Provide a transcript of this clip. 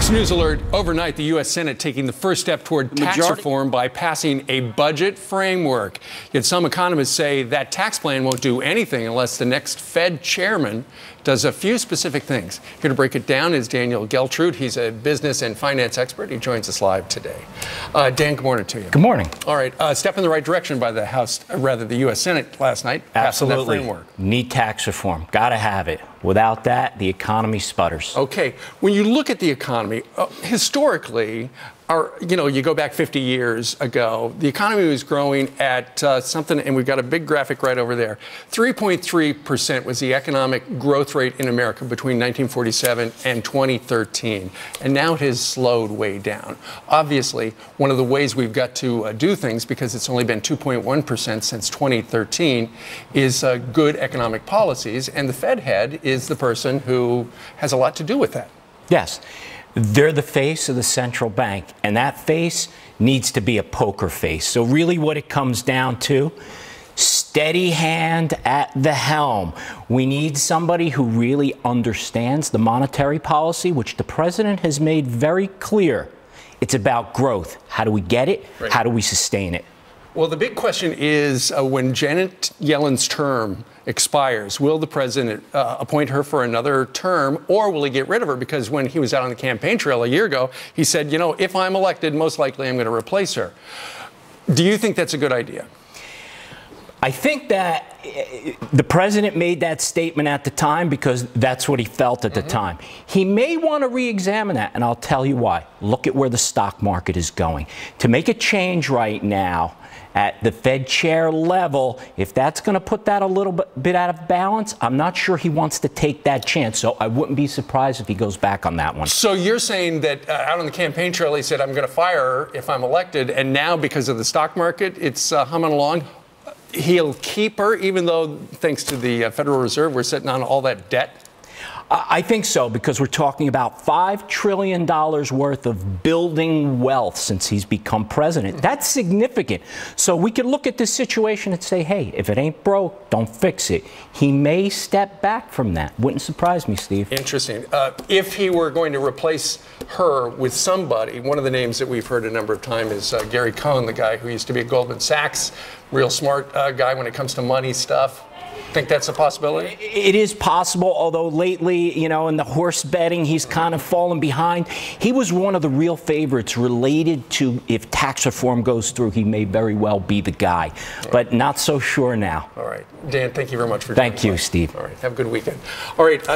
First news alert, overnight the U.S. Senate taking the first step toward tax reform by passing a budget framework. Yet some economists say that tax plan won't do anything unless the next Fed chairman does a few specific things. Here to break it down is Daniel Geltrude. He's a business and finance expert. He joins us live today. Dan, good morning to you. Good morning. All right, step in the right direction by the the U.S. Senate last night. Absolutely. Passing that framework. Need tax reform. Got to have it. Without that, the economy sputters. Okay. When you look at the economy, historically, you go back 50 years ago, the economy was growing at something, and we've got a big graphic right over there. 3.3% was the economic growth rate in America between 1947 and 2013. And now it has slowed way down. Obviously, one of the ways we've got to do things, because it's only been 2.1% since 2013, is good economic policies. And the Fed head is the person who has a lot to do with that. Yes. They're the face of the central bank, and that face needs to be a poker face. So really what it comes down to, steady hand at the helm. We need somebody who really understands the monetary policy, which the president has made very clear. It's about growth. How do we get it? Right. How do we sustain it? Well, the big question is when Janet Yellen's term expires, will the president appoint her for another term, or will he get rid of her? Because when he was out on the campaign trail a year ago, he said, if I'm elected, most likely I'm going to replace her. Do you think that's a good idea? I think that the president made that statement at the time because that's what he felt at the time. He may want to re-examine that, and I'll tell you why. Look at where the stock market is going. To make a change right now at the Fed chair level, if that's going to put that a little bit out of balance, I'm not sure he wants to take that chance. So I wouldn't be surprised if he goes back on that one. So you're saying that out on the campaign trail, he said, I'm going to fire her if I'm elected. And now, because of the stock market, it's humming along. He'll keep her, even though, thanks to the Federal Reserve, we're sitting on all that debt? I think so, because we're talking about $5 trillion worth of building wealth since he's become president. That's significant. So we could look at this situation and say, hey, if it ain't broke, don't fix it. He may step back from that. Wouldn't surprise me, Steve. Interesting. If he were going to replace her with somebody, one of the names that we've heard a number of times is Gary Cohn, the guy who used to be at Goldman Sachs, real smart guy when it comes to money stuff. Think that's a possibility? It is possible, although lately, in the horse betting, he's kind of fallen behind. He was one of the real favorites related to if tax reform goes through, he may very well be the guy, but not so sure now. All right. Dan, thank you very much for joining us. Thank you, Steve. All right. Have a good weekend. All right.